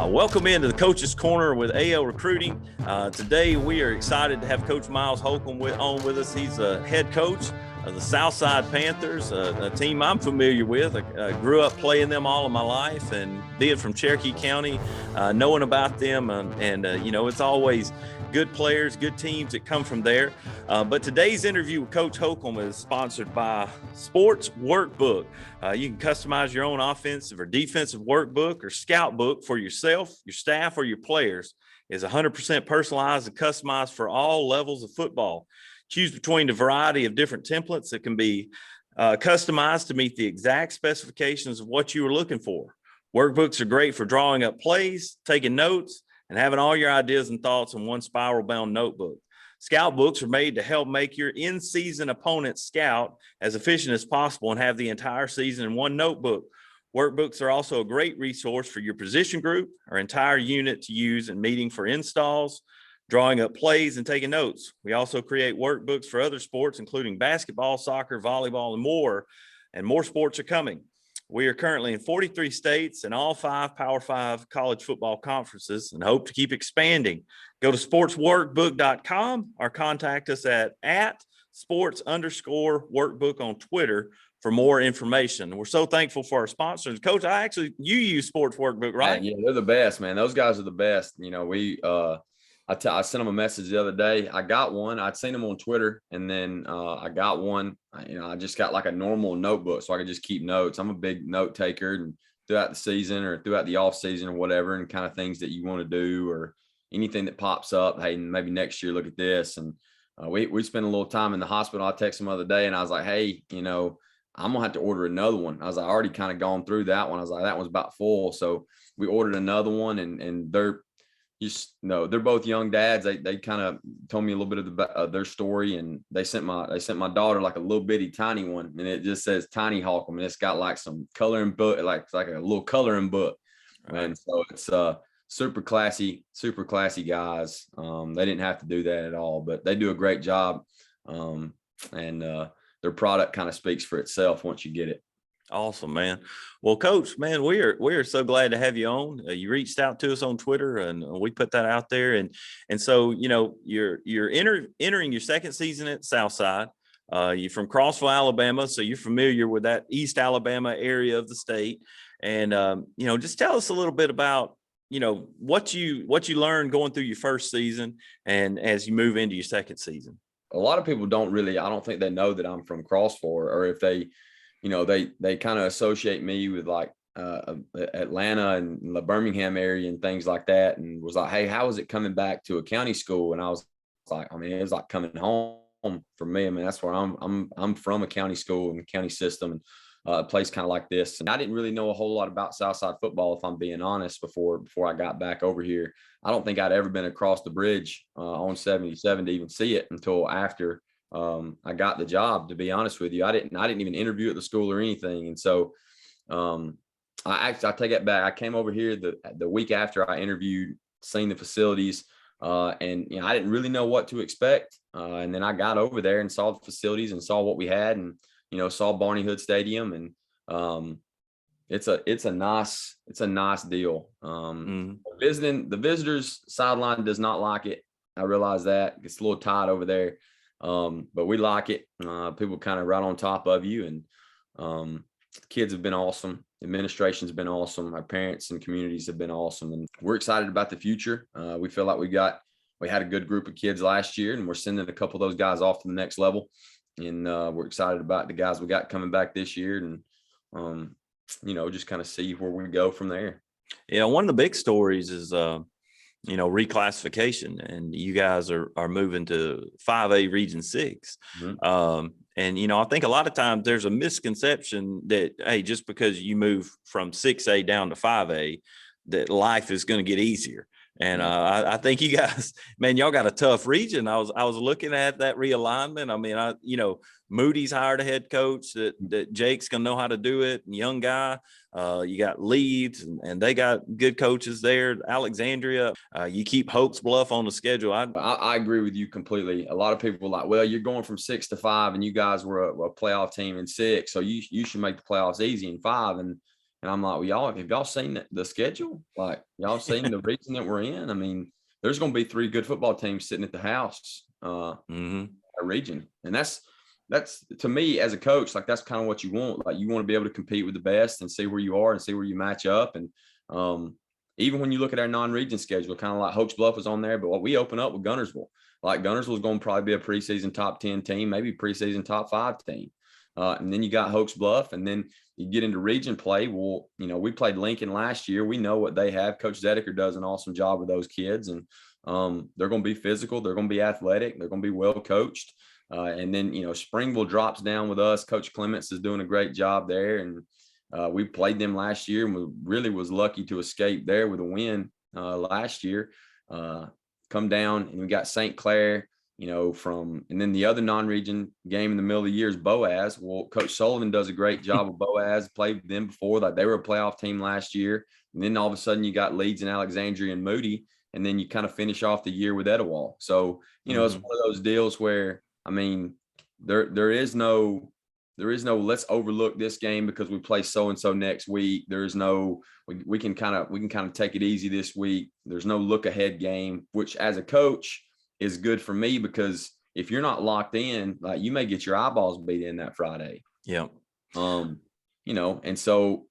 Welcome into the Coach's Corner with AL Recruiting. Today we are excited to have Coach Miles Holcomb on with us. He's a head coach of the Southside Panthers, a team I'm familiar with. I grew up playing them all of my life, and being from Cherokee County, knowing about them, and it's always good players, good teams that come from there. But today's interview with Coach Holcomb is sponsored by Sports Workbook. You can customize your own offensive or defensive workbook or scout book for yourself, your staff, or your players. It's 100% personalized and customized for all levels of football. Choose between a variety of different templates that can be customized to meet the exact specifications of what you are looking for. Workbooks are great for drawing up plays, taking notes, and having all your ideas and thoughts in one spiral-bound notebook. Scout books are made to help make your in-season opponent's scout as efficient as possible and have the entire season in one notebook. Workbooks are also a great resource for your position group or entire unit to use in meeting for installs, drawing up plays, and taking notes. We also create workbooks for other sports, including basketball, soccer, volleyball, and more sports are coming. We are currently in 43 states and all 5 Power 5 college football conferences and hope to keep expanding. Go to sportsworkbook.com or contact us at sports_workbook on Twitter for more information. We're so thankful for our sponsors. Coach, you use Sports Workbook, right? Yeah, they're the best, man. Those guys are the best. You know, I sent them a message the other day. I got one. I'd seen them on Twitter, and then I got one. I just got like a normal notebook so I could just keep notes. I'm a big note taker, and throughout the season or throughout the off season or whatever, and kind of things that you want to do or anything that pops up. Hey, maybe next year, look at this. And we spent a little time in the hospital. I texted them the other day, and I was like, hey, I'm gonna have to order another one. I was already kind of gone through that one. I was like, that one's about full. So we ordered another one, and they're both young dads. They kind of told me a little bit of their story, and they sent my daughter like a little bitty tiny one, and it just says Tiny Holcomb, and it's got like some coloring book, like a little coloring book. Right. And so it's super classy guys. They didn't have to do that at all, but they do a great job. And their product kind of speaks for itself once you get it. Awesome, man. Well, Coach, man, we are so glad to have you on. You reached out to us on Twitter, and we put that out there. And so, you're entering your second season at Southside. You're from Crossville, Alabama, so you're familiar with that East Alabama area of the state. And just tell us a little bit about what you learned going through your first season, and as you move into your second season. A lot of people I don't think they know that I'm from Crossville, or if they kind of associate me with like Atlanta and the Birmingham area and things like that, and was like, hey, how is it coming back to a county school? And I was like, it was like coming home for me. I mean, that's where I'm from, a county school and county system, and a place kind of like this. And I didn't really know a whole lot about Southside football, if I'm being honest, before I got back over here. I don't think I'd ever been across the bridge on 77 to even see it until after I got the job, to be honest with you. I didn't even interview at the school or anything. And so I take it back. I came over here the week after I interviewed, seen the facilities, and I didn't really know what to expect. And then I got over there and saw the facilities and saw what we had, and saw Barney Hood Stadium, and it's a nice deal. The visitors sideline does not like it. I realize that it's a little tight over there. But we like it. People kind of right on top of you, and kids have been awesome. Administration's been awesome. Our parents and communities have been awesome, and we're excited about the future. We feel like we had a good group of kids last year, and we're sending a couple of those guys off to the next level. And we're excited about the guys we got coming back this year, and just kind of see where we go from there. Yeah, one of the big stories is reclassification, and you guys are moving to 5A Region 6. Mm-hmm. And I think a lot of times there's a misconception that, hey, just because you move from 6A down to 5A, that life is going to get easier. And I think you guys, man, y'all got a tough region. I was looking at that realignment. I mean, Moody's hired a head coach that Jake's gonna know how to do it. And young guy, you got Leeds, and they got good coaches there. Alexandria, you keep Hope's Bluff on the schedule. I agree with you completely. A lot of people are like, well, you're going from 6 to 5, and you guys were a playoff team in 6, so you should make the playoffs easy in 5. And And I'm like, well, y'all, have y'all seen the schedule? Like, y'all seen the region that we're in? I mean, there's going to be 3 good football teams sitting at the house, our region. And that's to me as a coach, like that's kind of what you want. Like you want to be able to compete with the best and see where you are and see where you match up. And even when you look at our non-region schedule, kind of like Hoax Bluff was on there, but what we open up with Guntersville, like Guntersville is going to probably be a preseason top 10 team, maybe preseason top 5 team. And then you got Hoax Bluff, and then you get into region play. Well, you know, we played Lincoln last year. We know what they have. Coach Zedeker does an awesome job with those kids, and they're going to be physical. They're going to be athletic. They're going to be well coached. And then, you know, Springville drops down with us. Coach Clements is doing a great job there. And we played them last year and we really was lucky to escape there with a win last year. Come down and we got St. Clair, you know, and then the other non-region game in the middle of the year is Boaz. Well, Coach Sullivan does a great job with Boaz, played with them before. Like they were a playoff team last year. And then all of a sudden you got Leeds and Alexandria and Moody. And then you kind of finish off the year with Etowah. So, you know, it's one of those deals where, I mean, there is no let's overlook this game because we play so and so next week. There's no we can kind of take it easy this week. There's no look ahead game, which as a coach is good for me because if you're not locked in, like you may get your eyeballs beat in that Friday. Yeah. You know, and so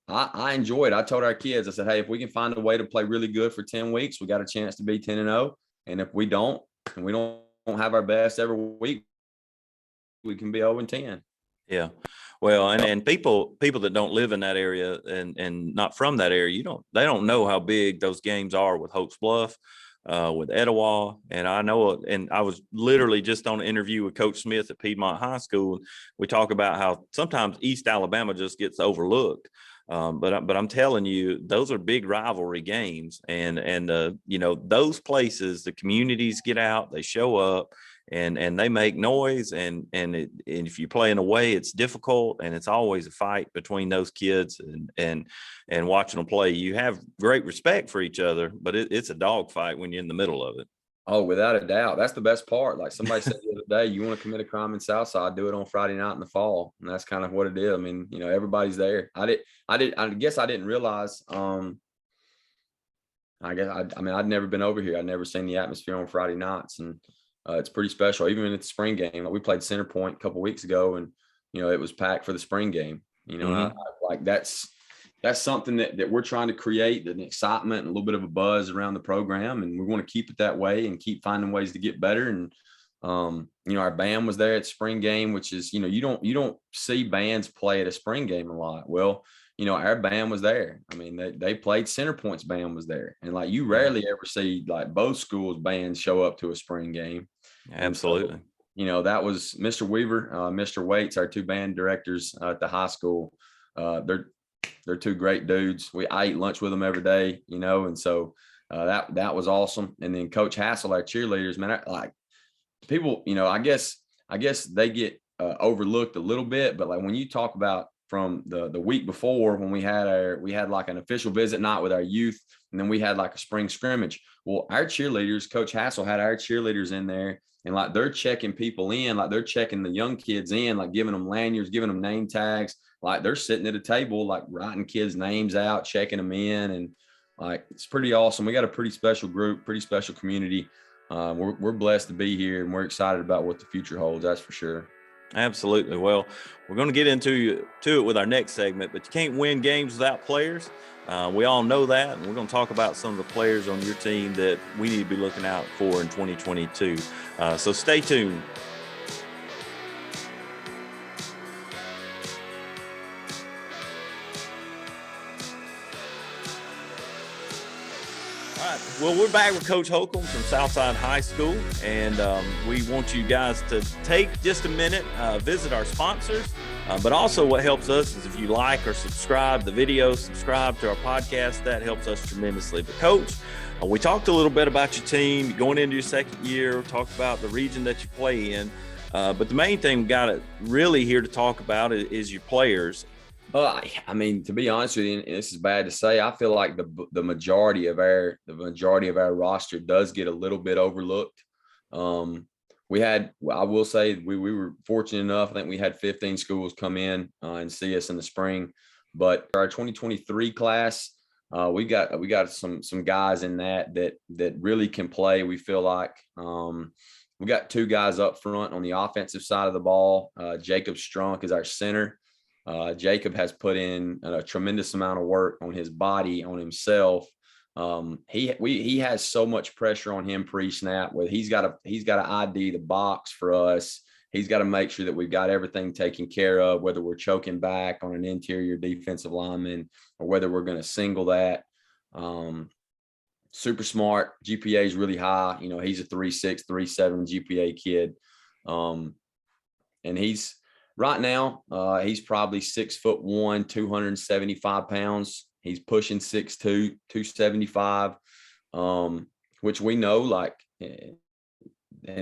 I enjoy it. I told our kids, I said, hey, if we can find a way to play really good for 10 weeks, we got a chance to be 10-0. And if we don't, and we don't have our best every week, we can be 0-10. Yeah. Well, and people that don't live in that area and not from that area, they don't know how big those games are with Hoax Bluff, with Etowah. And I know, and I was literally just on an interview with Coach Smith at Piedmont High School. We talk about how sometimes East Alabama just gets overlooked. But I'm telling you, those are big rivalry games, and you know, those places, the communities get out, they show up, and they make noise, and if you're playing away, it's difficult, and it's always a fight between those kids, and watching them play. You have great respect for each other, but it's a dog fight when you're in the middle of it. Oh, without a doubt. That's the best part. Like somebody said the other day, you want to commit a crime in Southside, do it on Friday night in the fall. And that's kind of what it is. I mean, you know, everybody's there. I guess I didn't realize, I'd never been over here. I'd never seen the atmosphere on Friday nights, and it's pretty special. Even in the spring game, like we played Center Point a couple of weeks ago, and, you know, it was packed for the spring game, you know, like that's something that we're trying to create, an excitement and a little bit of a buzz around the program. And we want to keep it that way and keep finding ways to get better. And, you know, our band was there at spring game, which is, you know, you don't see bands play at a spring game a lot. Well, you know, our band was there. I mean, they played Center Point's band was there. And like, you rarely ever see like both schools bands show up to a spring game. Absolutely. So, you know, that was Mr. Weaver, Mr. Waits, our 2 band directors at the high school. They're 2 great dudes. I eat lunch with them every day, you know, and so that was awesome. And then Coach Hassel, our cheerleaders, man, like people, you know, I guess they get overlooked a little bit, but like when you talk about from the week before when we had like an official visit night with our youth, and then we had like a spring scrimmage. Well, our cheerleaders, Coach Hassel had our cheerleaders in there, and like they're checking people in, like they're checking the young kids in, like giving them lanyards, giving them name tags. Like they're sitting at a table, like writing kids' names out, checking them in. And like, it's pretty awesome. We got a pretty special group, pretty special community. We're blessed to be here, and we're excited about what the future holds. That's for sure. Absolutely. Well, we're going to get into it with our next segment, but you can't win games without players. We all know that, and we're going to talk about some of the players on your team that we need to be looking out for in 2022. So stay tuned. Well, we're back with Coach Holcomb from Southside High School, and we want you guys to take just a minute, visit our sponsors, but also what helps us is if you like or subscribe the video, subscribe to our podcast. That helps us tremendously. But Coach, we talked a little bit about your team going into your second year, talked about the region that you play in, but the main thing we got it really here to talk about is your players. I mean, to be honest with you, and this is bad to say, I feel like the majority of our roster does get a little bit overlooked. I will say we were fortunate enough. I think we had 15 schools come in and see us in the spring. But our 2023 class, we got some guys in that really can play. We feel like we got two guys up front on the offensive side of the ball. Jacob Strunk is our center. Jacob has put in a tremendous amount of work on his body, on himself. He has so much pressure on him pre-snap. With he's got to ID the box for us. He's got to make sure that we've got everything taken care of, whether we're choking back on an interior defensive lineman or whether we're going to single that. Super smart. GPA is really high. You know, he's a 3.6, 3.7 GPA kid. And he's right now, he's probably 6'1", 275 pounds. He's pushing 6'2", 275, which we know, like, and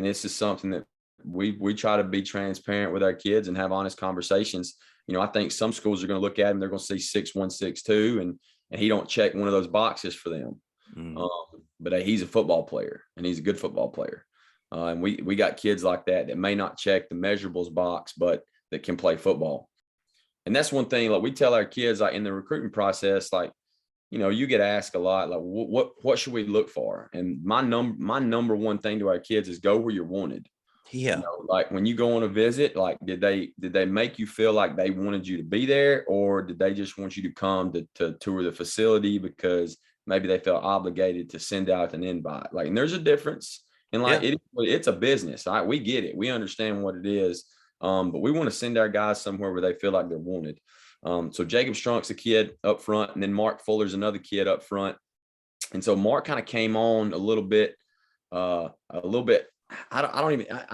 this is something that we try to be transparent with our kids and have honest conversations. You know, I think some schools are going to look at him, they're going to see 6'1", 6'2", and he don't check one of those boxes for them. But he's a football player, and he's a good football player. And we got kids like that may not check the measurables box, but that can play football. And that's one thing, like we tell our kids, like in the recruiting process, like, you know, you get asked a lot, like what should we look for? And my number one thing to our kids is go where you're wanted. Yeah. You know, like when you go on a visit, like did they make you feel like they wanted you to be there, or did they just want you to come to tour the facility because maybe they felt obligated to send out an invite? Like, and there's a difference. And like it's a business. Right? We get it. We understand what it is. But we want to send our guys somewhere where they feel like they're wanted. So Jacob Strunk's a kid up front, and then Mark Fuller's another kid up front. And so Mark kind of came on a little bit. I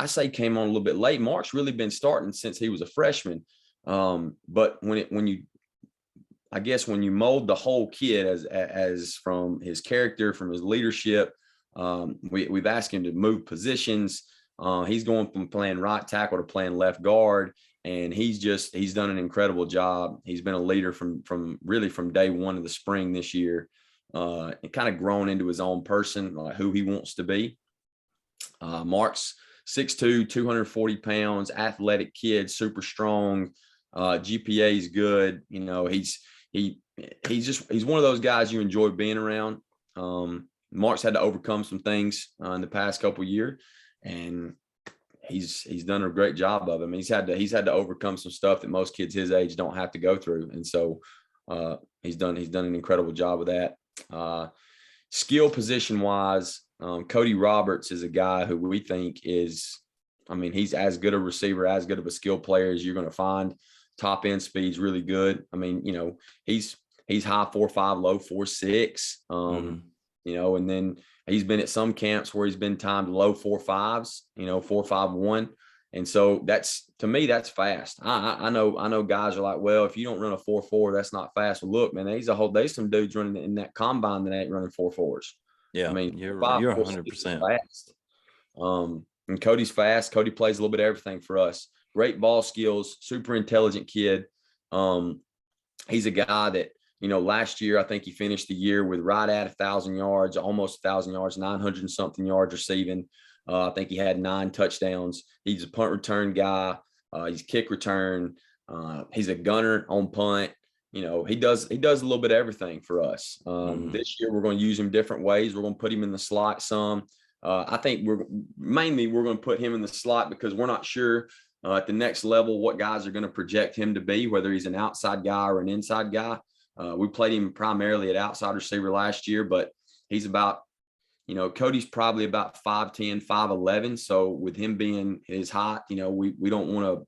say came on a little bit late. Mark's really been starting since he was a freshman. But when you mold the whole kid as from his character, from his leadership, we've asked him to move positions. He's going from playing right tackle to playing left guard, and he's done an incredible job. He's been a leader from day one of the spring this year, and kind of grown into his own person, like who he wants to be. Mark's 6'2", 240 pounds, athletic kid, super strong. GPA is good. You know, he's one of those guys you enjoy being around. Mark's had to overcome some things in the past couple of years, and he's done a great job of them. He's had to overcome some stuff that most kids his age don't have to go through. And so he's done an incredible job with that. Skill position wise, Cody Roberts is a guy who we think he's as good a receiver, as good of a skill player as you're going to find. Top end speed's really good. I mean, you know, he's high 4.5, low 4.6. You know, and then he's been at some camps where he's been timed low 4.5s, you know, 4.51. And so to me, that's fast. I know guys are like, well, if you don't run a 4.4, that's not fast. Well, look, man, there's some dudes running in that combine that ain't running 4.4s. Yeah. I mean, you're 100% fast. And Cody's fast. Cody plays a little bit of everything for us. Great ball skills, super intelligent kid. He's a guy that, you know, last year, I think he finished the year with right at 1,000 yards, almost 1,000 yards, 900 and something yards receiving. I think he had 9 touchdowns. He's a punt return guy. He's kick return. He's a gunner on punt. You know, he does a little bit of everything for us. This year, we're going to use him different ways. We're going to put him in the slot some. I think we're going to put him in the slot because we're not sure at the next level what guys are going to project him to be, whether he's an outside guy or an inside guy. We played him primarily at outside receiver last year, but he's about, you know, Cody's probably about 5'10", 5'11". So with him being his height, you know, we don't want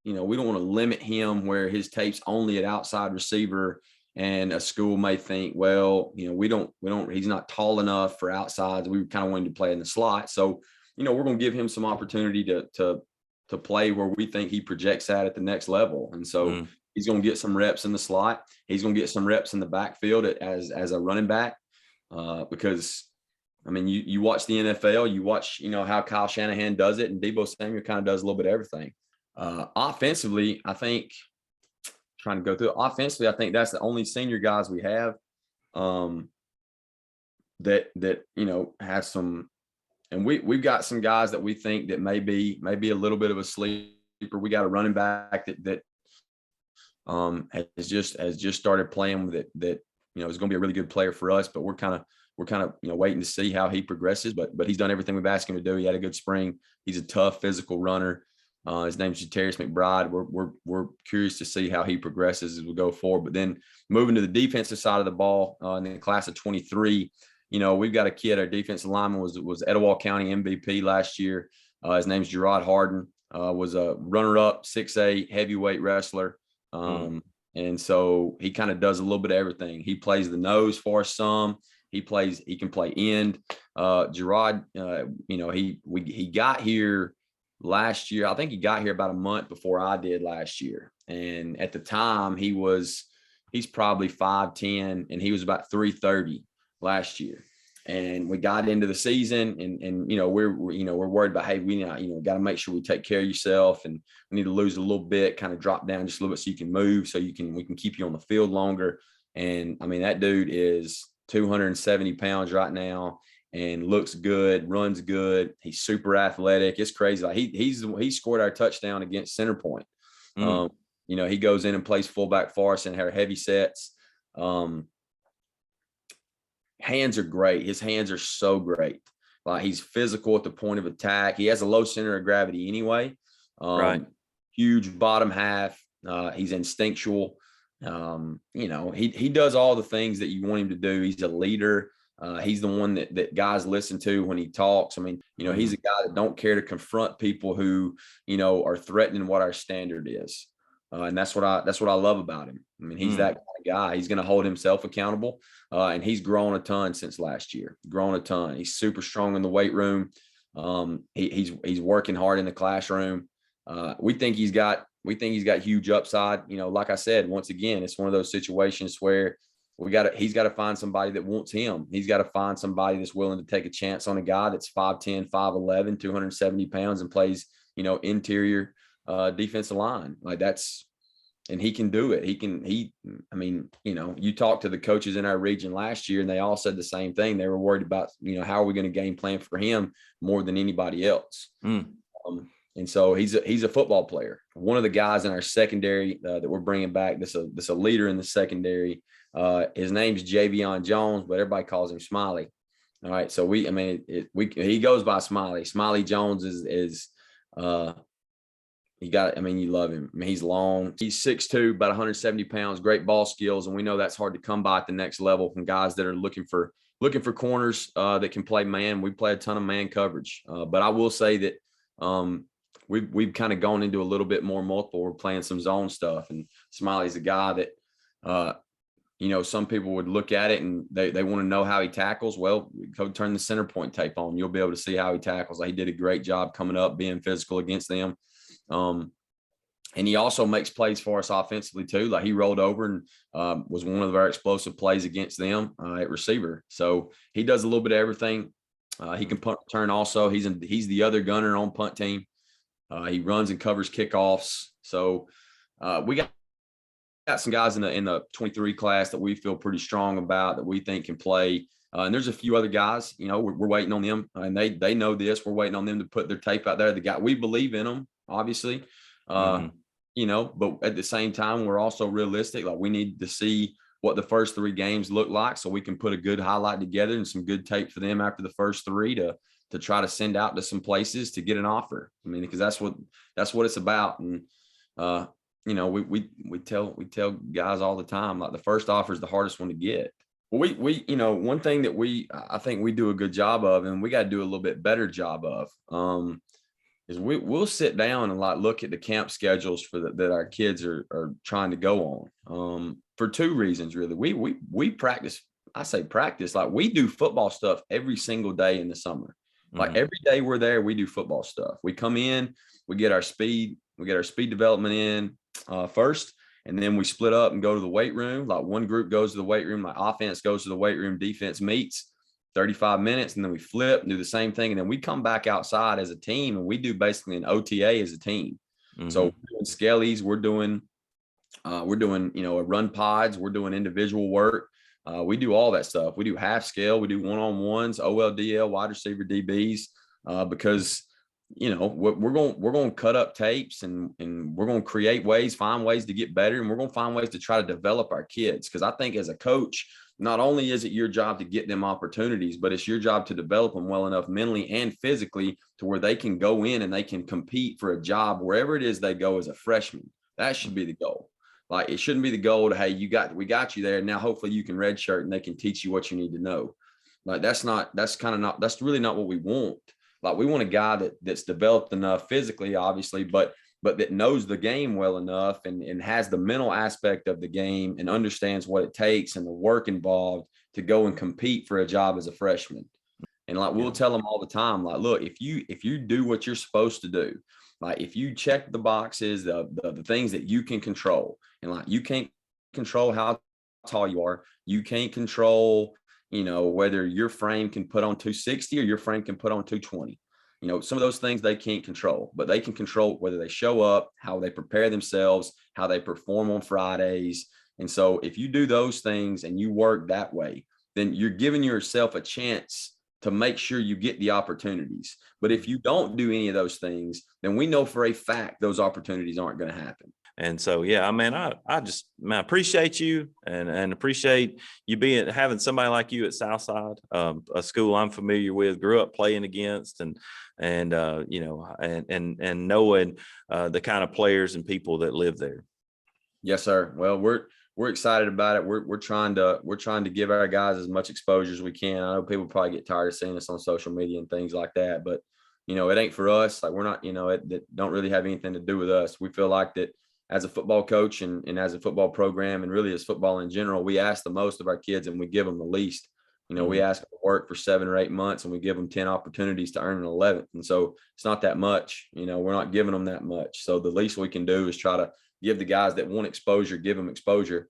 to limit him where his tape's only at outside receiver, and a school may think, well, you know, he's not tall enough for outsides. We kind of wanted to play in the slot. So, you know, we're going to give him some opportunity to play where we think he projects at the next level. And so he's going to get some reps in the slot. He's going to get some reps in the backfield as a running back, because, I mean, you watch the NFL, you watch, you know, how Kyle Shanahan does it, and Deebo Samuel kind of does a little bit of everything. Offensively, I think, trying to go through it, offensively, I think that's the only senior guys we have that you know, have some, and we've got some guys that we think that may be a little bit of a sleeper. We got a running back that has just started playing with it. That is going to be a really good player for us. But we're kind of waiting to see how he progresses. But he's done everything we've asked him to do. He had a good spring. He's a tough physical runner. His name's Jatarius McBride. We're curious to see how he progresses as we go forward. But then moving to the defensive side of the ball, in the class of 23, we've got a kid. Our defensive lineman was Etowah County MVP last year. His name's Gerard Harden. Was a runner-up 6'8" heavyweight wrestler. And so he kind of does a little bit of everything. He plays the nose for us some. He can play end. Gerard, he got here last year. I think he got here about a month before I did last year. And at the time he's probably 5'10", and he was about 330 last year. And we got into the season and we're worried about, hey, we got to make sure we take care of yourself, and we need to lose a little bit, kind of drop down just a little bit so you can move, so we can keep you on the field longer. And I mean, that dude is 270 pounds right now and looks good, runs good. He's super athletic. It's crazy. Like he scored our touchdown against Center Point. He goes in and plays fullback for us in our heavy sets. Hands are great. His hands are so great. Like, he's physical at the point of attack. He has a low center of gravity anyway. Right. Huge bottom half. He's instinctual. He does all the things that you want him to do. He's a leader. He's the one that guys listen to when he talks. I mean, he's a guy that don't care to confront people who, are threatening what our standard is. And that's what I love about him. I mean, he's that kind of guy. He's going to hold himself accountable. And he's grown a ton since last year. He's super strong in the weight room. He's working hard in the classroom. We think he's got huge upside. Like I said, once again, it's one of those situations where he's got to find somebody that wants him. He's got to find somebody that's willing to take a chance on a guy that's 5'10", 5'11", 270 pounds and plays, interior defensive line. Like, and he can do it. You talk to the coaches in our region last year and they all said the same thing. They were worried about, how are we going to game plan for him more than anybody else. And so he's a football player. One of the guys in our secondary that we're bringing back, this a leader in the secondary. His name's Javion Jones, but everybody calls him Smiley. All right. So he goes by Smiley. Smiley Jones is you love him. I mean, he's long. He's 6'2", about 170 pounds, great ball skills. And we know that's hard to come by at the next level from guys that are looking for corners that can play man. We play a ton of man coverage. But I will say that we've kind of gone into a little bit more multiple. We're playing some zone stuff. And Smiley's a guy that, some people would look at it and they want to know how he tackles. Well, go turn the Center Point tape on. You'll be able to see how he tackles. He did a great job coming up, being physical against them. And he also makes plays for us offensively too. Like, he rolled over and was one of our explosive plays against them at receiver. So he does a little bit of everything. He can punt return also. He's the other gunner on punt team. He runs and covers kickoffs. So we got some guys in the 23 class that we feel pretty strong about, that we think can play. And there's a few other guys, we're waiting on them, and they know this. We're waiting on them to put their tape out there. The guy, we believe in them, obviously, but at the same time, we're also realistic. Like, we need to see what the first 3 games look like so we can put a good highlight together and some good tape for them after the first 3 to try to send out to some places to get an offer. I mean, because that's what it's about. And, we tell guys all the time, like, the first offer is the hardest one to get. Well, one thing that I think we do a good job of, and we got to do a little bit better job of, is we'll sit down and look at the camp schedules that our kids are trying to go on, for 2 reasons, really. We practice. I say practice, like, we do football stuff every single day in the summer. Like, every day we're there, we do football stuff. We come in, we get our speed development in first. And then we split up and go to the weight room. Like, one group goes to the weight room, like offense goes to the weight room, defense meets 35 minutes, and then we flip and do the same thing. And then we come back outside as a team, and we do basically an OTA as a team. So we're doing skellies, we're doing run pods, we're doing individual work. We do all that stuff. We do half scale, we do one-on-ones, OLDL, wide receiver DBs, because we're going to cut up tapes and we're going to create ways, find ways to get better. And we're going to find ways to try to develop our kids. Cause I think as a coach, not only is it your job to get them opportunities, but it's your job to develop them well enough mentally and physically to where they can go in and they can compete for a job wherever it is they go as a freshman. That should be the goal. Like, it shouldn't be the goal to, hey, we got you there. Now, hopefully you can redshirt and they can teach you what you need to know. Like, that's really not what we want. Like, we want a guy that's developed enough physically, obviously, but that knows the game well enough and has the mental aspect of the game and understands what it takes and the work involved to go and compete for a job as a freshman. And like, we'll tell them all the time, like, look, if you do what you're supposed to do, like if you check the boxes, the things that you can control, and like, you can't control how tall you are, you can't control, whether your frame can put on 260 or your frame can put on 220. Some of those things they can't control, but they can control whether they show up, how they prepare themselves, how they perform on Fridays. And so if you do those things and you work that way, then you're giving yourself a chance to make sure you get the opportunities. But if you don't do any of those things, then we know for a fact those opportunities aren't going to happen. And so, yeah, I mean, I appreciate you and appreciate you having somebody like you at Southside, a school I'm familiar with, grew up playing against, and knowing the kind of players and people that live there. Yes, sir. Well, we're excited about it. We're trying to give our guys as much exposure as we can. I know people probably get tired of seeing us on social media and things like that, but it ain't for us. Like, we're not, it don't really have anything to do with us. We feel like that as a football coach and as a football program and really as football in general, we ask the most of our kids and we give them the least. We ask them to work for 7 or 8 months and we give them 10 opportunities to earn an 11th. And so it's not that much, we're not giving them that much. So the least we can do is try to give the guys that want exposure, give them exposure,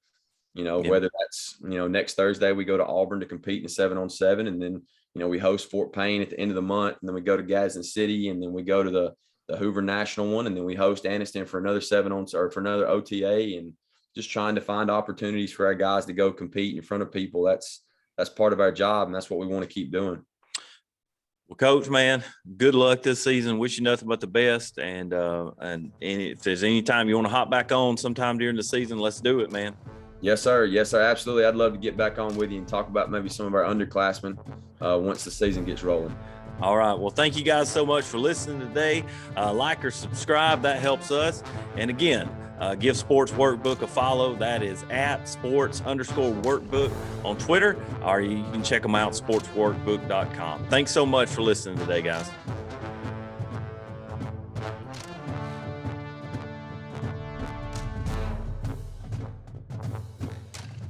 whether that's, next Thursday, we go to Auburn to compete in 7-on-7. And then, we host Fort Payne at the end of the month. And then we go to Gadsden City, and then we go to the Hoover National one. And then we host Anniston for another for another OTA, and just trying to find opportunities for our guys to go compete in front of people. That's part of our job. And that's what we want to keep doing. Well, Coach, man, good luck this season. Wish you nothing but the best. And if there's any time you want to hop back on sometime during the season, let's do it, man. Yes, sir. Yes, sir. Absolutely. I'd love to get back on with you and talk about maybe some of our underclassmen once the season gets rolling. All right. Well, thank you guys so much for listening today. Like or subscribe. That helps us. And again, give Sports Workbook a follow. That is at sports_workbook on Twitter, or you can check them out, sportsworkbook.com. Thanks so much for listening today, guys.